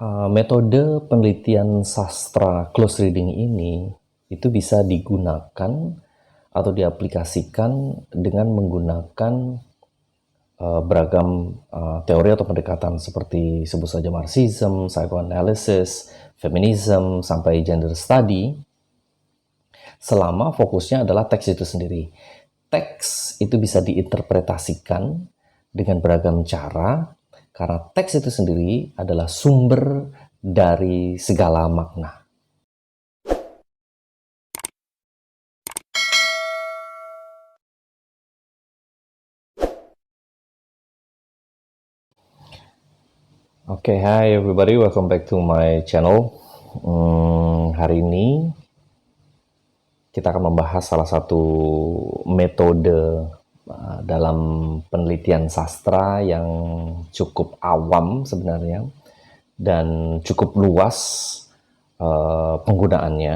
Metode penelitian sastra close reading ini itu bisa digunakan atau diaplikasikan dengan menggunakan beragam teori atau pendekatan seperti sebut saja Marxism, psychoanalysis, feminism, sampai gender study, selama fokusnya adalah teks itu sendiri. Teks itu bisa diinterpretasikan dengan beragam cara, karena teks itu sendiri adalah sumber dari segala makna. Oke, hi everybody, welcome back to my channel. Hari ini kita akan membahas salah satu metode dalam penelitian sastra yang cukup awam sebenarnya dan cukup luas penggunaannya,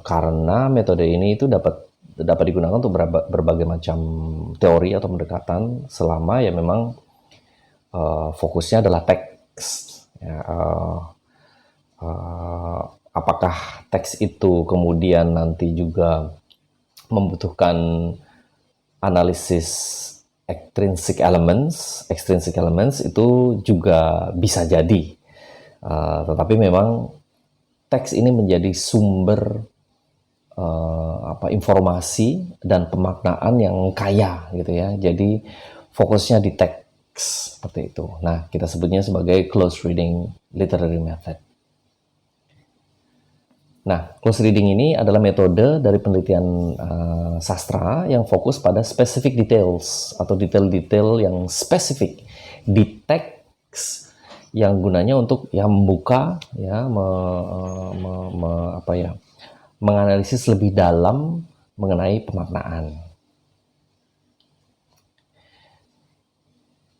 karena metode ini itu dapat digunakan untuk berbagai macam teori atau pendekatan selama ya memang fokusnya adalah teks. Ya, apakah teks itu kemudian nanti juga membutuhkan analisis extrinsic elements itu juga bisa jadi. Tetapi memang teks ini menjadi sumber informasi dan pemaknaan yang kaya gitu ya. Jadi fokusnya di teks seperti itu. Nah, kita sebutnya sebagai close reading literary method. Nah, close reading ini adalah metode dari penelitian sastra yang fokus pada specific details atau detail-detail yang spesifik di teks yang gunanya untuk ya membuka ya menganalisis lebih dalam mengenai pemaknaan.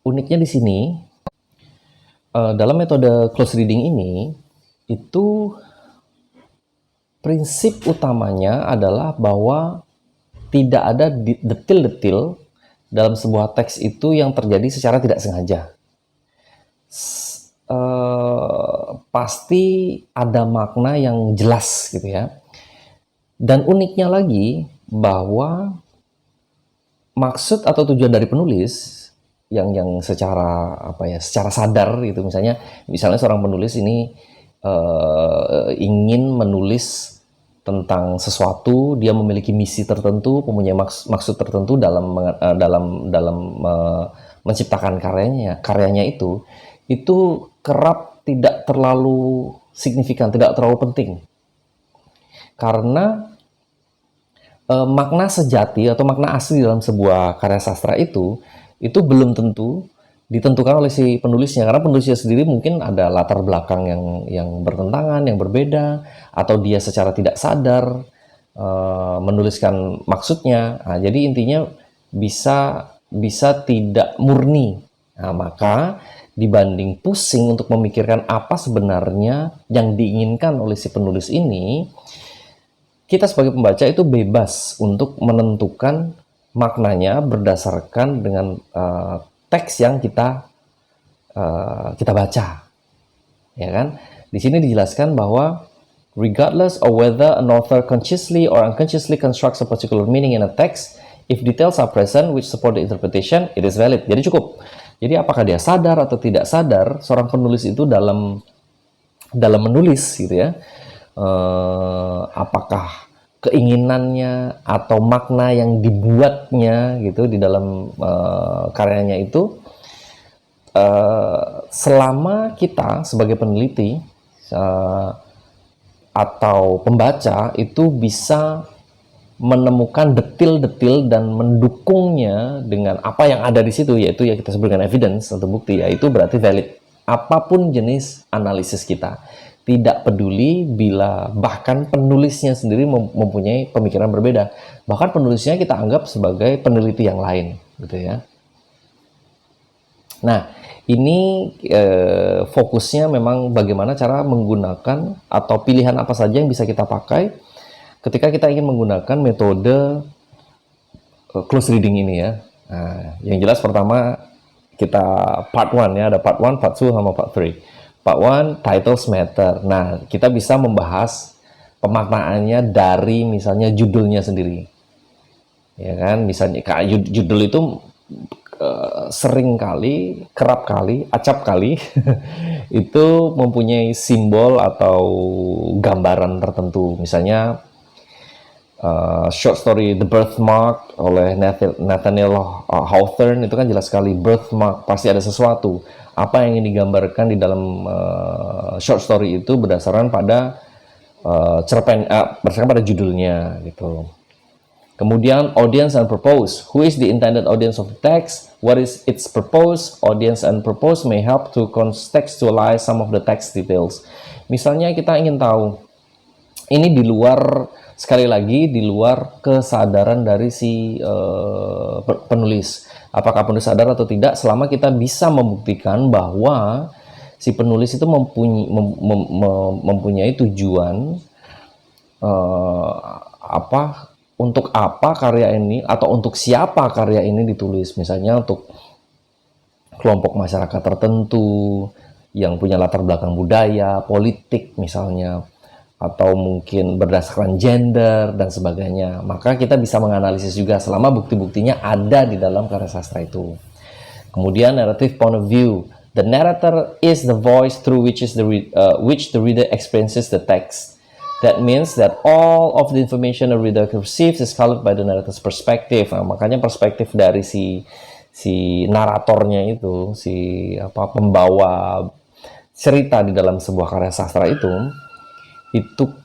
Uniknya di sini dalam metode close reading ini itu prinsip utamanya adalah bahwa tidak ada detil-detil dalam sebuah teks itu yang terjadi secara tidak sengaja. Pasti ada makna yang jelas gitu ya. Dan uniknya lagi bahwa maksud atau tujuan dari penulis yang secara secara sadar gitu, misalnya seorang penulis ini ingin menulis tentang sesuatu, dia memiliki misi tertentu, mempunyai maksud tertentu dalam menciptakan karyanya itu kerap tidak terlalu signifikan, tidak terlalu penting, karena makna sejati atau makna asli dalam sebuah karya sastra itu belum tentu ditentukan oleh si penulisnya, karena penulisnya sendiri mungkin ada latar belakang yang bertentangan, yang berbeda, atau dia secara tidak sadar menuliskan maksudnya. Nah, jadi intinya bisa tidak murni. Nah, maka dibanding pusing untuk memikirkan apa sebenarnya yang diinginkan oleh si penulis ini, kita sebagai pembaca itu bebas untuk menentukan maknanya berdasarkan dengan teks yang kita baca, ya kan? Di sini dijelaskan bahwa regardless of whether an author consciously or unconsciously constructs a particular meaning in a text, if details are present which support the interpretation, it is valid. Jadi cukup. Jadi apakah dia sadar atau tidak sadar, seorang penulis itu dalam menulis gitu ya, apakah keinginannya atau makna yang dibuatnya gitu di dalam karyanya itu, selama kita sebagai peneliti atau pembaca itu bisa menemukan detil-detil dan mendukungnya dengan apa yang ada di situ, yaitu ya kita sebutkan evidence atau bukti, yaitu berarti valid. Apapun jenis analisis kita, tidak peduli bila bahkan penulisnya sendiri mempunyai pemikiran berbeda, bahkan penulisnya kita anggap sebagai peneliti yang lain, gitu ya. Nah, ini fokusnya memang bagaimana cara menggunakan atau pilihan apa saja yang bisa kita pakai ketika kita ingin menggunakan metode close reading ini ya. Nah, yang jelas pertama kita part 1 ya, ada part 1, part 2 sama part 3. Part 1 titles matter. Nah, kita bisa membahas pemaknaannya dari misalnya judulnya sendiri. Ya kan, misalnya judul itu sering kali, kerap kali, acap kali itu mempunyai simbol atau gambaran tertentu. Misalnya short story The Birthmark oleh Nathaniel Hawthorne itu kan jelas sekali, birthmark, pasti ada sesuatu. Apa yang ingin digambarkan di dalam short story itu berdasarkan pada berdasarkan pada judulnya gitu. Kemudian audience and purpose. Who is the intended audience of the text? What is its purpose? Audience and purpose may help to contextualize some of the text details. Misalnya kita ingin tahu, ini di luar, sekali lagi di luar kesadaran dari si penulis. Apakah penulis sadar atau tidak, selama kita bisa membuktikan bahwa si penulis itu mempunyai tujuan untuk apa karya ini, atau untuk siapa karya ini ditulis. Misalnya untuk kelompok masyarakat tertentu yang punya latar belakang budaya, politik misalnya, atau mungkin berdasarkan gender dan sebagainya. Maka kita bisa menganalisis juga selama bukti-buktinya ada di dalam karya sastra itu. Kemudian narrative point of view. The narrator is the voice through which the reader experiences the text. That means that all of the information the reader receives is colored by the narrator's perspective. Nah, makanya perspektif dari si naratornya itu, pembawa cerita di dalam sebuah karya sastra itu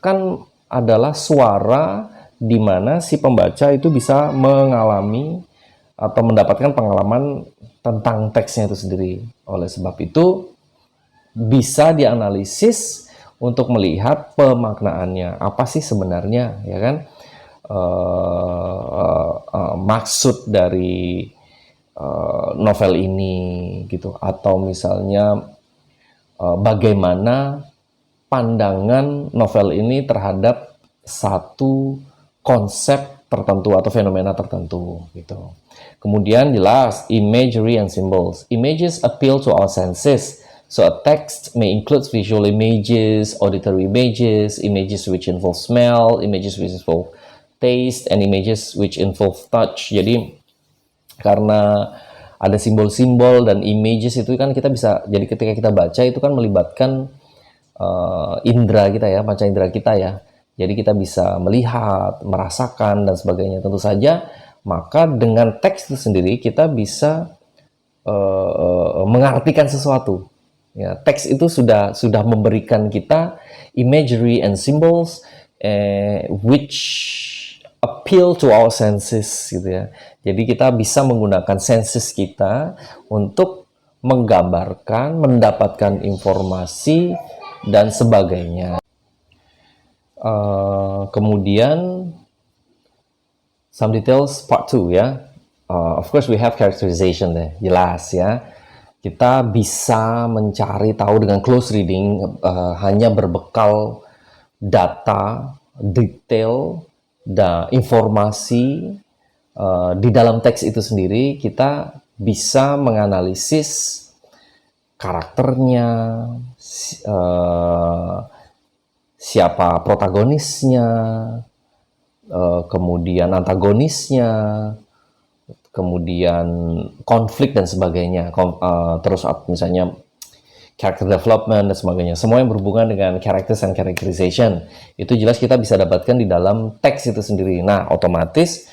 kan adalah suara di mana si pembaca itu bisa mengalami atau mendapatkan pengalaman tentang teksnya itu sendiri. Oleh sebab itu bisa dianalisis untuk melihat pemaknaannya, apa sih sebenarnya, ya kan, maksud dari novel ini gitu, atau misalnya bagaimana pandangan novel ini terhadap satu konsep tertentu atau fenomena tertentu gitu. Kemudian jelas imagery and symbols. Images appeal to our senses. So a text may include visual images, auditory images, images which involve smell, images which involve taste, and images which involve touch. Jadi karena ada simbol-simbol dan images itu kan kita bisa, jadi ketika kita baca itu kan melibatkan indera kita ya, panca indera kita ya. Jadi kita bisa melihat, merasakan dan sebagainya. Tentu saja, maka dengan teks itu sendiri kita bisa mengartikan sesuatu. Ya, teks itu sudah memberikan kita imagery and symbols which appeal to our senses gitu ya. Jadi kita bisa menggunakan senses kita untuk menggambarkan, mendapatkan informasi dan sebagainya. Kemudian some details part 2 ya. Of course we have characterization deh, jelas ya. Kita bisa mencari tahu dengan close reading hanya berbekal data, detail, dan informasi di dalam teks itu sendiri. Kita bisa menganalisis karakternya, siapa protagonisnya, kemudian antagonisnya, kemudian konflik dan sebagainya, terus misalnya character development dan sebagainya, semua yang berhubungan dengan characters and characterization itu jelas kita bisa dapatkan di dalam teks itu sendiri. Nah, otomatis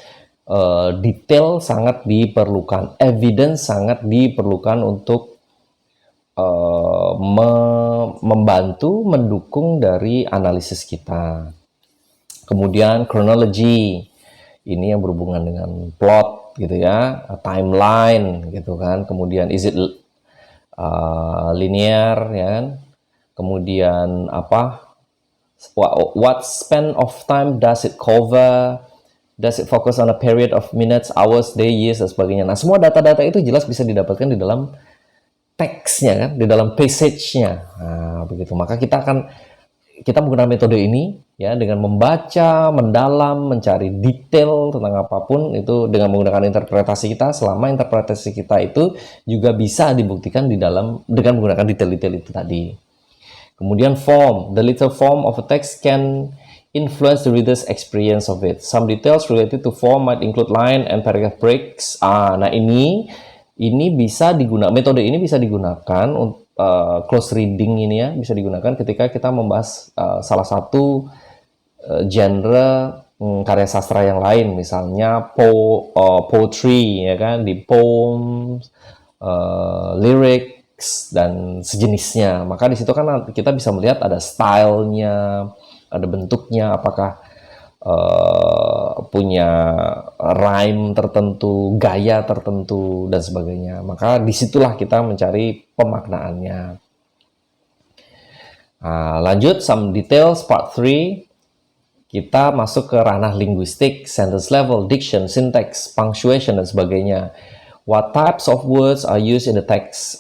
detail sangat diperlukan, evidence sangat diperlukan untuk membantu mendukung dari analisis kita. Kemudian chronology, ini yang berhubungan dengan plot gitu ya, timeline gitu kan. Kemudian is it linear ya kan. Kemudian what span of time does it cover, does it focus on a period of minutes, hours, day, years dan sebagainya. Nah, semua data-data itu jelas bisa didapatkan di dalam teksnya kan, di dalam passage-nya. Nah, begitu. Maka kita akan kita menggunakan metode ini ya dengan membaca, mendalam, mencari detail tentang apapun itu dengan menggunakan interpretasi kita, selama interpretasi kita itu juga bisa dibuktikan di dalam dengan menggunakan detail-detail itu tadi. Kemudian form, the literal form of a text can influence the reader's experience of it. Some details related to form might include line and paragraph breaks. Nah ini bisa digunakan, metode ini bisa digunakan untuk close reading ini ya, bisa digunakan ketika kita membahas salah satu genre karya sastra yang lain, misalnya poetry ya kan, di poems, lyrics dan sejenisnya. Maka di situ kan kita bisa melihat ada stylenya, ada bentuknya, apakah punya rhyme tertentu, gaya tertentu, dan sebagainya. Maka disitulah kita mencari pemaknaannya. Lanjut, some details, part 3. Kita masuk ke ranah linguistik, sentence level, diction, syntax, punctuation, dan sebagainya. What types of words are used in the text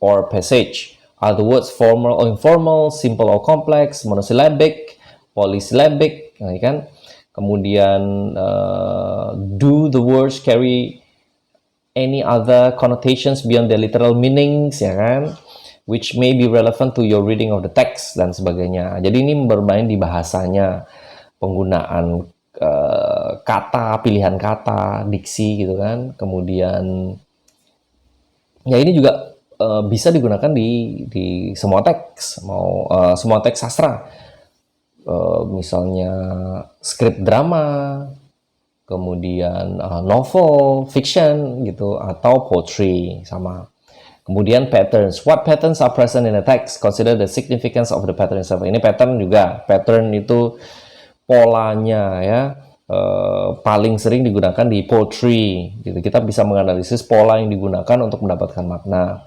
or passage? Are the words formal or informal, simple or complex, monosyllabic, polysyllabic, nah, kan? Kemudian do the words carry any other connotations beyond their literal meanings, ya kan? Which may be relevant to your reading of the text dan sebagainya. Jadi ini bermain di bahasanya, penggunaan kata, pilihan kata, diksi gitu kan. Kemudian ya ini juga bisa digunakan di semua teks, semua teks sastra. Misalnya skrip drama, kemudian novel, fiction gitu, atau poetry sama. Kemudian patterns. What patterns are present in a text? Consider the significance of the pattern itself. Ini pattern juga. Pattern itu polanya ya. Paling sering digunakan di poetry gitu. Kita bisa menganalisis pola yang digunakan untuk mendapatkan makna.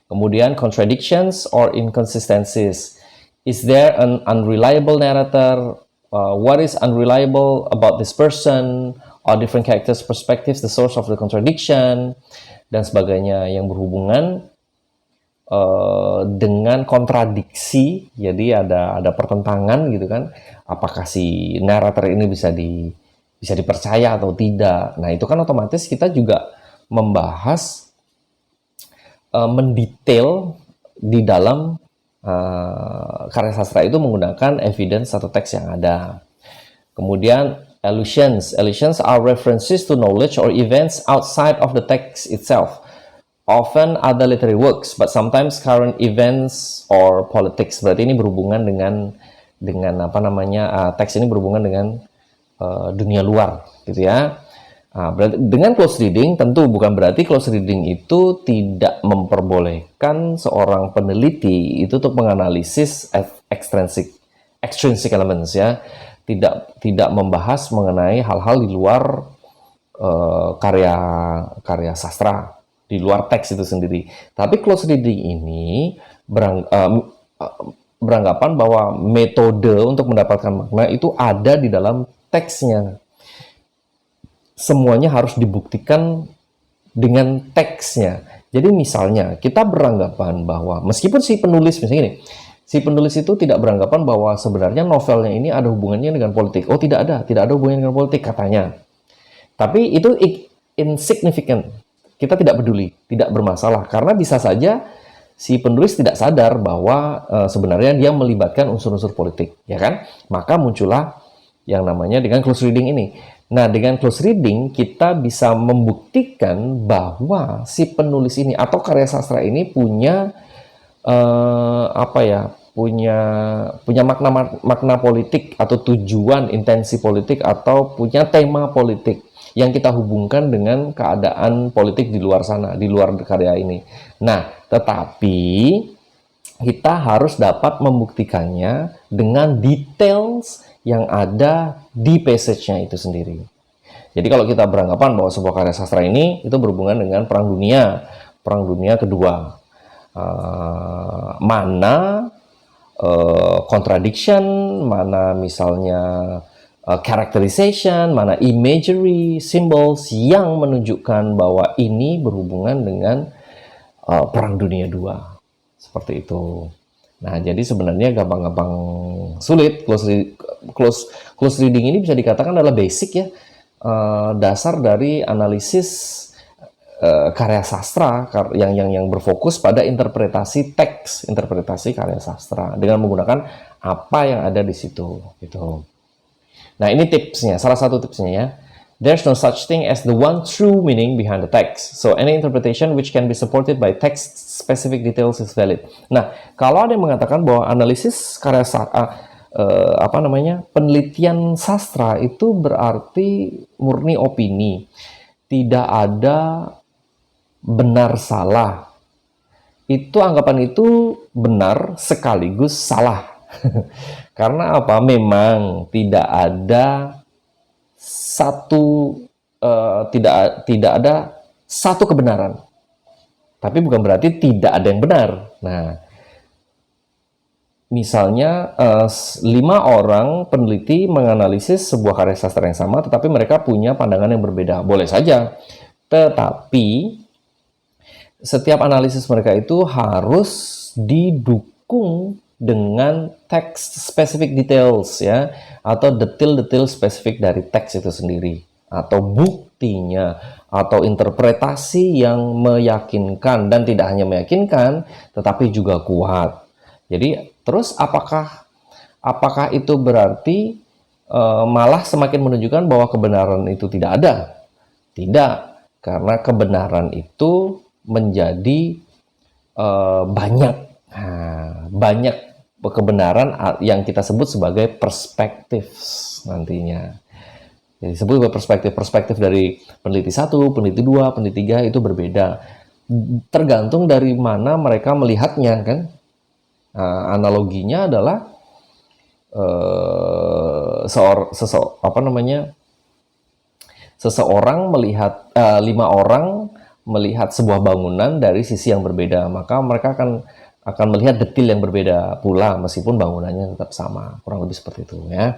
Kemudian contradictions or inconsistencies. Is there an unreliable narrator? What is unreliable about this person? Or different characters' perspectives, the source of the contradiction, dan sebagainya yang berhubungan dengan kontradiksi. Jadi ada pertentangan gitu kan. Apakah si narrator ini bisa dipercaya atau tidak? Nah itu kan otomatis kita juga membahas mendetail di dalam karya sastra itu menggunakan evidence atau teks yang ada. Kemudian allusions. Allusions are references to knowledge or events outside of the text itself. Often other literary works, but sometimes current events or politics. Berarti ini berhubungan dengan apa namanya, teks ini berhubungan dengan dunia luar gitu ya. Berarti dengan close reading tentu bukan berarti close reading itu tidak memperbolehkan seorang peneliti itu untuk menganalisis extrinsic elements ya, tidak membahas mengenai hal-hal di luar karya sastra, di luar teks itu sendiri. Tapi close reading ini beranggapan bahwa metode untuk mendapatkan makna itu ada di dalam teksnya. Semuanya harus dibuktikan dengan teksnya. Jadi misalnya kita beranggapan bahwa meskipun si penulis misalnya gini, si penulis itu tidak beranggapan bahwa sebenarnya novelnya ini ada hubungannya dengan politik. Oh tidak ada hubungannya dengan politik katanya. Tapi itu insignificant. Kita tidak peduli, tidak bermasalah karena bisa saja si penulis tidak sadar bahwa sebenarnya dia melibatkan unsur-unsur politik, ya kan? Maka muncullah yang namanya dengan close reading ini. Nah, dengan close reading kita bisa membuktikan bahwa si penulis ini atau karya sastra ini punya punya makna politik atau tujuan intensi politik atau punya tema politik yang kita hubungkan dengan keadaan politik di luar sana, di luar karya ini. Nah, tetapi kita harus dapat membuktikannya dengan details yang ada di passage-nya itu sendiri. Jadi kalau kita beranggapan bahwa sebuah karya sastra ini itu berhubungan dengan Perang Dunia Kedua, mana contradiction, mana misalnya characterization, mana imagery, symbols yang menunjukkan bahwa ini berhubungan dengan Perang Dunia II, seperti itu. Nah, jadi sebenarnya gampang-gampang sulit. Close reading ini bisa dikatakan adalah basic ya, dasar dari analisis karya sastra yang berfokus pada interpretasi teks, interpretasi karya sastra dengan menggunakan apa yang ada di situ gitu. Nah, ini tipsnya, salah satu tipsnya ya. There's no such thing as the one true meaning behind the text. So any interpretation which can be supported by text specific details is valid. Nah, kalau ada yang mengatakan bahwa analisis karya penelitian sastra itu berarti murni opini, tidak ada benar salah. Itu anggapan itu benar sekaligus salah. Karena apa? Memang tidak ada tidak ada satu kebenaran. Tapi bukan berarti tidak ada yang benar. Nah, misalnya 5 orang peneliti menganalisis sebuah karya sastra yang sama, tetapi mereka punya pandangan yang berbeda. Boleh saja. Tetapi setiap analisis mereka itu harus didukung dengan teks specific details ya, atau detail-detail spesifik dari teks itu sendiri, atau buktinya, atau interpretasi yang meyakinkan, dan tidak hanya meyakinkan tetapi juga kuat. Jadi terus apakah itu berarti malah semakin menunjukkan bahwa kebenaran itu tidak ada? Tidak, karena kebenaran itu menjadi banyak. Nah, banyak kebenaran yang kita sebut sebagai perspektif nantinya. Jadi disebut perspektif dari peneliti 1, peneliti 2, peneliti 3 itu berbeda. Tergantung dari mana mereka melihatnya kan. Nah, analoginya adalah seseorang melihat 5 orang melihat sebuah bangunan dari sisi yang berbeda, maka mereka akan melihat detail yang berbeda pula meskipun bangunannya tetap sama, kurang lebih seperti itu ya.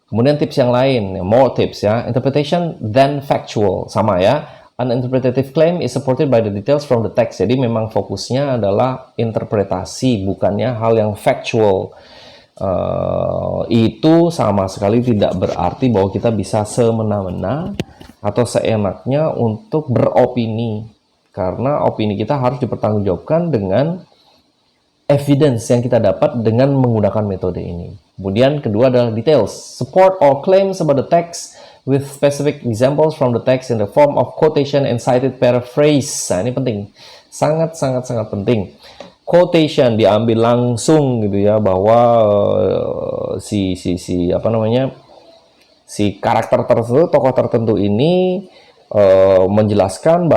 Kemudian tips yang lain, more tips ya. Interpretation then factual, sama ya. An interpretative claim is supported by the details from the text. Jadi memang fokusnya adalah interpretasi, bukannya hal yang factual. Itu sama sekali tidak berarti bahwa kita bisa semena-mena atau seenaknya untuk beropini, karena opini kita harus dipertanggungjawabkan dengan evidence yang kita dapat dengan menggunakan metode ini. Kemudian kedua adalah details. Support all claims about the text with specific examples from the text in the form of quotation and cited paraphrase. Nah, ini penting. Sangat penting. Quotation diambil langsung gitu ya, bahwa si karakter tertentu, tokoh tertentu ini menjelaskan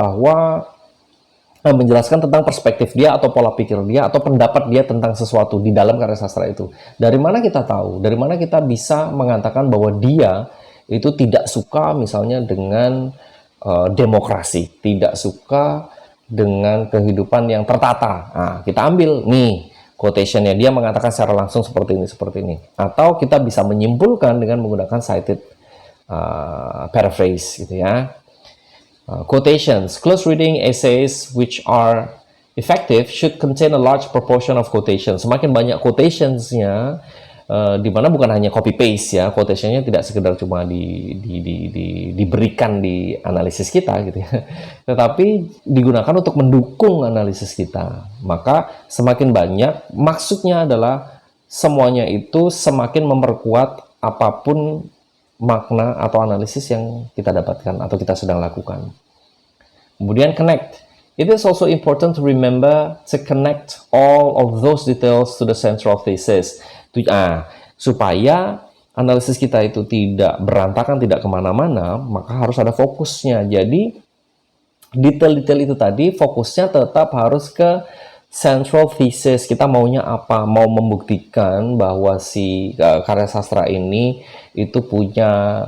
tentang perspektif dia atau pola pikir dia atau pendapat dia tentang sesuatu di dalam karya sastra itu. Dari mana kita tahu? Dari mana kita bisa mengatakan bahwa dia itu tidak suka misalnya dengan demokrasi, tidak suka dengan kehidupan yang tertata. Nah, kita ambil nih quotation-nya, dia mengatakan secara langsung seperti ini. Atau kita bisa menyimpulkan dengan menggunakan cited paraphrase gitu ya. Quotations. Close reading essays which are effective should contain a large proportion of quotations. Semakin banyak quotations-nya, di mana bukan hanya copy paste ya, quotation-nya tidak sekedar cuma diberikan di analisis kita gitu ya, tetapi digunakan untuk mendukung analisis kita. Maka semakin banyak, maksudnya adalah semuanya itu semakin memperkuat apapun makna atau analisis yang kita dapatkan atau kita sedang lakukan. Kemudian connect. It is also important to remember to connect all of those details to the central thesis. Supaya analisis kita itu tidak berantakan, tidak kemana-mana, maka harus ada fokusnya. Jadi detail-detail itu tadi fokusnya tetap harus ke central thesis. Kita maunya apa? Mau membuktikan bahwa si karya sastra ini itu punya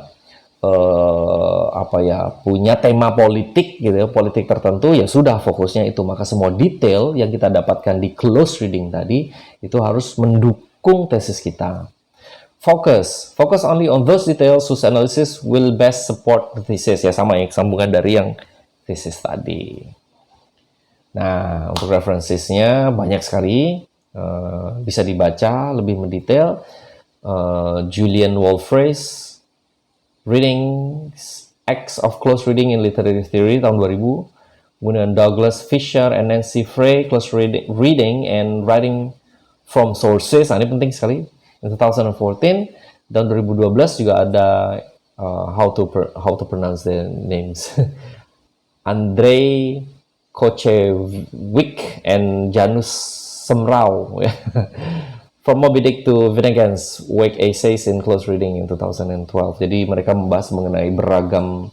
punya tema politik gitu ya, politik tertentu, ya sudah fokusnya itu. Maka semua detail yang kita dapatkan di close reading tadi itu harus mendukung tesis kita. Focus only on those details whose analysis will best support the thesis. Ya sama ya, sambungan dari yang thesis tadi. Nah, untuk referensinya banyak sekali. Bisa dibaca lebih mendetail. Julian Wolfrace, Reading Acts of Close Reading in Literary Theory tahun 2000. Kemudian Douglas Fisher and Nancy Frey, Close Reading and Writing from Sources. Nah, ini penting sekali. In 2014. Dan 2012 juga ada how to pronounce the names. Andrei Kochevik and Janus Semrau. From Moby Dick to Finnegan's Wake Essays in Close Reading in 2012. Jadi mereka membahas mengenai beragam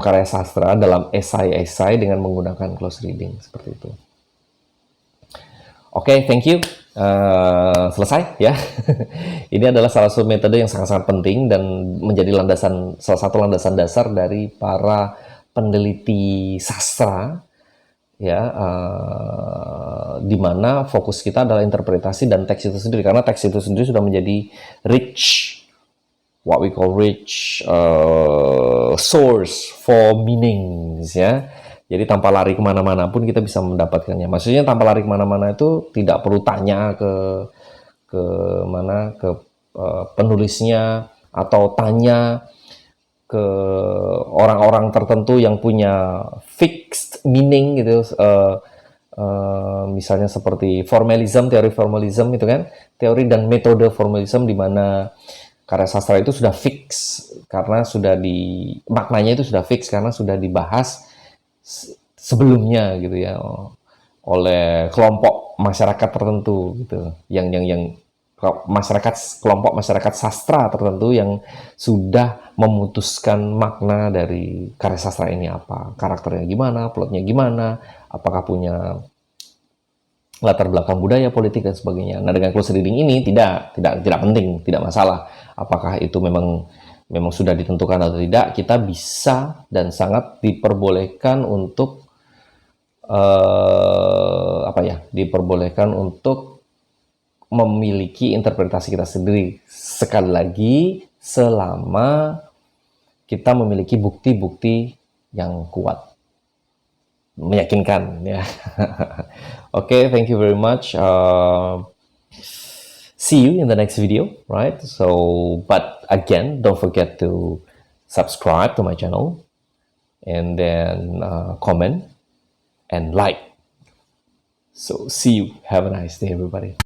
karya sastra dalam esai-esai dengan menggunakan close reading seperti itu. Oke, thank you. Selesai ya. Ini adalah salah satu metode yang sangat-sangat penting dan menjadi salah satu landasan dasar dari para peneliti sastra ya, di mana fokus kita adalah interpretasi dan teks itu sendiri, karena teks itu sendiri sudah menjadi what we call rich source for meanings ya. Jadi tanpa lari kemana-mana pun kita bisa mendapatkannya. Maksudnya tanpa lari kemana-mana itu tidak perlu tanya ke penulisnya atau tanya ke orang-orang tertentu yang punya fixed meaning gitu. Misalnya seperti formalism, teori formalism itu kan, teori dan metode formalism di mana karya sastra itu sudah fix karena maknanya itu sudah fix karena sudah dibahas sebelumnya gitu ya oleh kelompok masyarakat tertentu gitu, yang kelompok masyarakat sastra tertentu yang sudah memutuskan makna dari karya sastra ini apa, karakternya gimana, plotnya gimana, apakah punya latar belakang budaya, politik dan sebagainya. Nah, dengan close reading ini tidak penting, tidak masalah apakah itu memang sudah ditentukan atau tidak. Kita bisa dan sangat diperbolehkan untuk diperbolehkan untuk memiliki interpretasi kita sendiri. Sekali lagi, selama kita memiliki bukti-bukti yang kuat, meyakinkan ya. Okay, thank you very much. See you in the next video, right? So, but again, don't forget to subscribe to my channel and then comment and like. So, see you. Have a nice day, everybody.